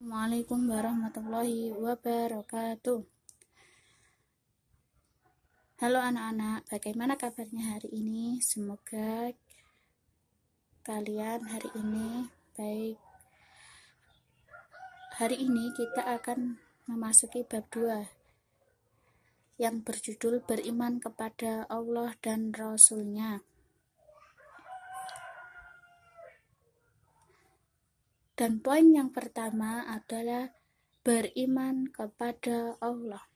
Assalamualaikum warahmatullahi wabarakatuh. Halo anak-anak, bagaimana kabarnya hari ini? Semoga kalian hari ini baik. Hari ini kita akan memasuki bab 2 yang berjudul beriman kepada Allah dan Rasul-Nya. Dan poin yang pertama adalah beriman kepada Allah.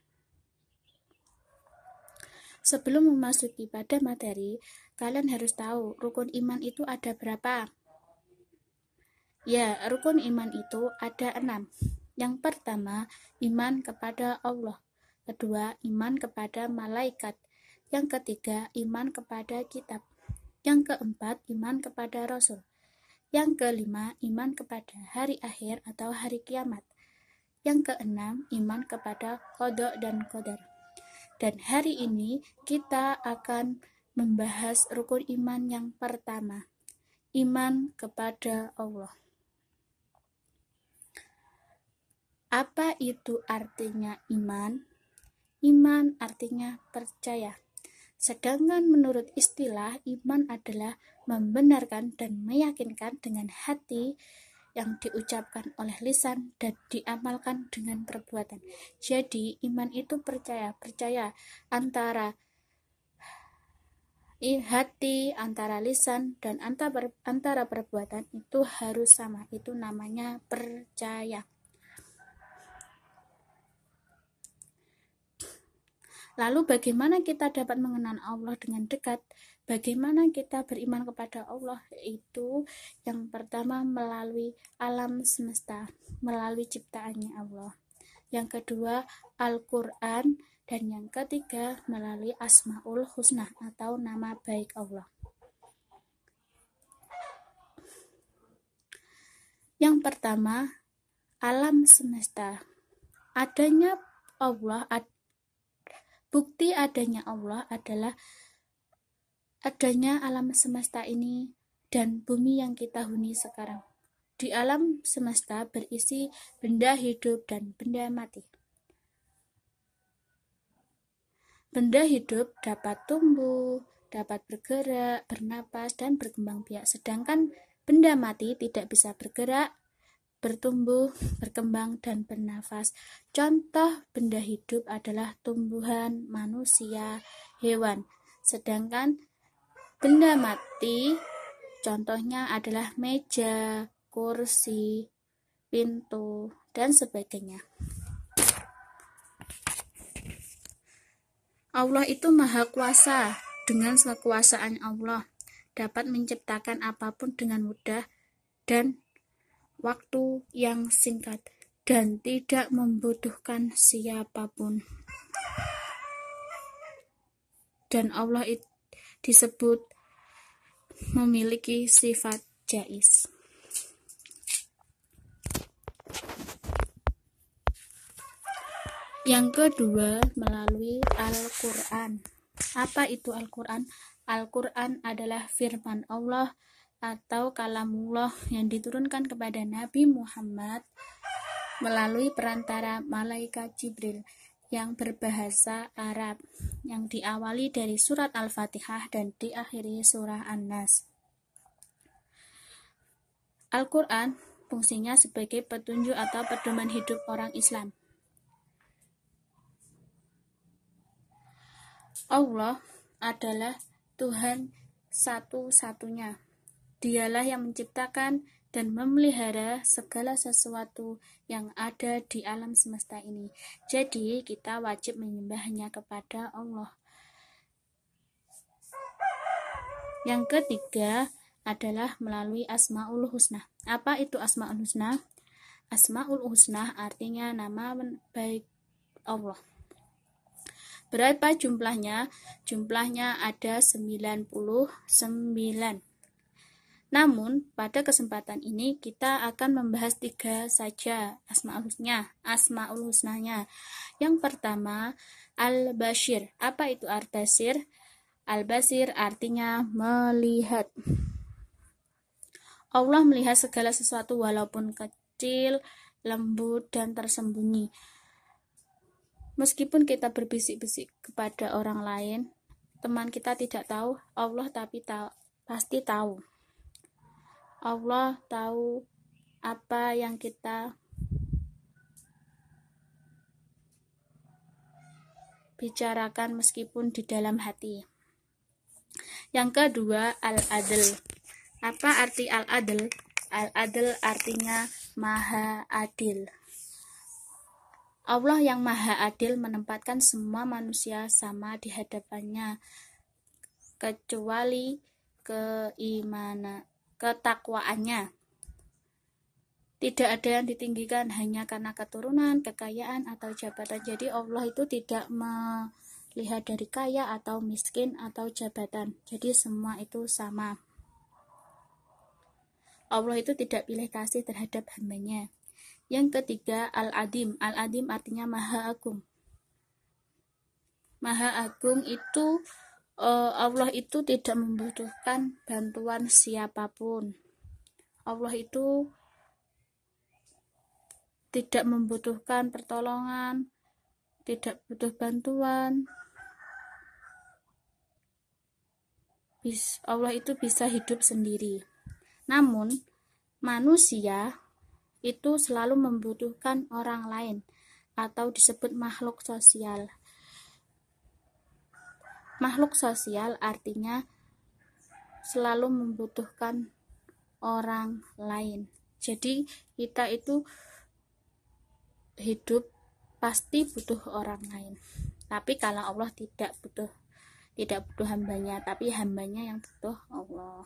Sebelum memasuki pada materi, kalian harus tahu rukun iman itu ada berapa? Ya, rukun iman itu ada 6. Yang pertama, iman kepada Allah. Kedua, iman kepada malaikat. Yang ketiga, iman kepada kitab. Yang keempat, iman kepada Rasul. Yang kelima, iman kepada hari akhir atau hari kiamat. Yang keenam, iman kepada qada dan qadar. Dan hari ini kita akan membahas rukun iman yang pertama, iman kepada Allah. Apa itu artinya iman? Iman artinya percaya. Sedangkan menurut istilah, iman adalah membenarkan dan meyakinkan dengan hati yang diucapkan oleh lisan dan diamalkan dengan perbuatan. Jadi, iman itu percaya antara hati, antara lisan, dan antara perbuatan itu harus sama. Itu namanya percaya. Lalu bagaimana kita dapat mengenal Allah dengan dekat? Bagaimana kita beriman kepada Allah? Itu yang pertama melalui alam semesta, melalui ciptaannya Allah. Yang kedua Al-Quran, dan yang ketiga melalui Asmaul Husna atau nama baik Allah. Yang pertama, alam semesta. Adanya Allah, bukti adanya Allah adalah adanya alam semesta ini dan bumi yang kita huni sekarang. Di alam semesta berisi benda hidup dan benda mati. Benda hidup dapat tumbuh, dapat bergerak, bernapas, dan berkembang biak. Sedangkan benda mati tidak bisa bergerak, bertumbuh, berkembang, dan bernafas. Contoh benda hidup adalah tumbuhan, manusia, hewan. Sedangkan benda mati contohnya adalah meja, kursi, pintu, dan sebagainya. Allah itu maha kuasa. Dengan kekuasaan Allah dapat menciptakan apapun dengan mudah dan waktu yang singkat dan tidak membutuhkan siapapun. Dan Allah disebut memiliki sifat jais. Yang kedua, melalui Al-Quran. Apa itu Al-Quran? Al-Quran adalah firman Allah atau kalamullah yang diturunkan kepada Nabi Muhammad melalui perantara malaikat Jibril yang berbahasa Arab, yang diawali dari surat Al-Fatihah dan diakhiri surah An-Nas. Al-Quran fungsinya sebagai petunjuk atau pedoman hidup orang Islam. Allah adalah Tuhan satu-satunya. Dialah yang menciptakan dan memelihara segala sesuatu yang ada di alam semesta ini. Jadi, kita wajib menyembahnya kepada Allah. Yang ketiga adalah melalui Asmaul Husna. Apa itu Asmaul Husna? Asmaul Husna artinya nama baik Allah. Berapa jumlahnya? Jumlahnya ada 99. Namun, pada kesempatan ini kita akan membahas 3 saja Asmaul Husnanya. Yang pertama, Al-Basir. Apa itu Al-Basir? Al-Basir artinya melihat. Allah melihat segala sesuatu walaupun kecil, lembut, dan tersembunyi. Meskipun kita berbisik-bisik kepada orang lain, teman kita tidak tahu, Allah pasti tahu. Allah tahu apa yang kita bicarakan meskipun di dalam hati. Yang kedua, al-adl. Apa arti al-adl? Al-adl artinya maha adil. Allah yang maha adil menempatkan semua manusia sama di hadapannya, kecuali ketakwaannya. Tidak ada yang ditinggikan hanya karena keturunan, kekayaan, atau jabatan. Jadi Allah itu tidak melihat dari kaya atau miskin atau jabatan. Jadi semua itu sama. Allah itu tidak pilih kasih terhadap hambanya. Yang ketiga, al-adim. Al-adim artinya maha agung. Maha agung itu Allah itu tidak membutuhkan bantuan siapapun. Allah itu tidak membutuhkan pertolongan, tidak butuh bantuan. Allah itu bisa hidup sendiri. Namun, manusia itu selalu membutuhkan orang lain atau disebut makhluk sosial. Makhluk sosial artinya selalu membutuhkan orang lain. Jadi kita itu hidup pasti butuh orang lain. Tapi kalau Allah tidak butuh hambanya, tapi hambanya yang butuh Allah.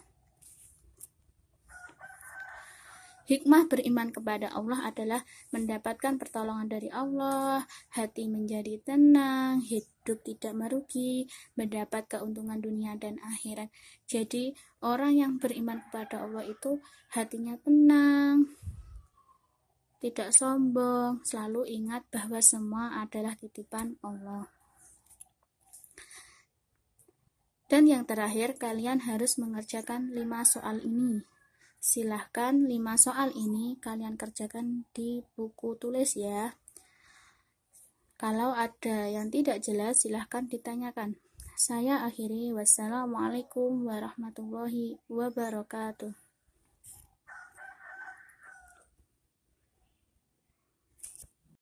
Hikmah beriman kepada Allah adalah mendapatkan pertolongan dari Allah, hati menjadi tenang, hidup tidak merugi, mendapat keuntungan dunia dan akhirat. Jadi orang yang beriman kepada Allah itu hatinya tenang, tidak sombong, selalu ingat bahwa semua adalah titipan Allah. Dan yang terakhir, kalian harus mengerjakan 5 soal ini. Silahkan 5 soal ini kalian kerjakan di buku tulis ya. Kalau ada yang tidak jelas, silahkan ditanyakan. Saya akhiri. Wassalamualaikum warahmatullahi wabarakatuh.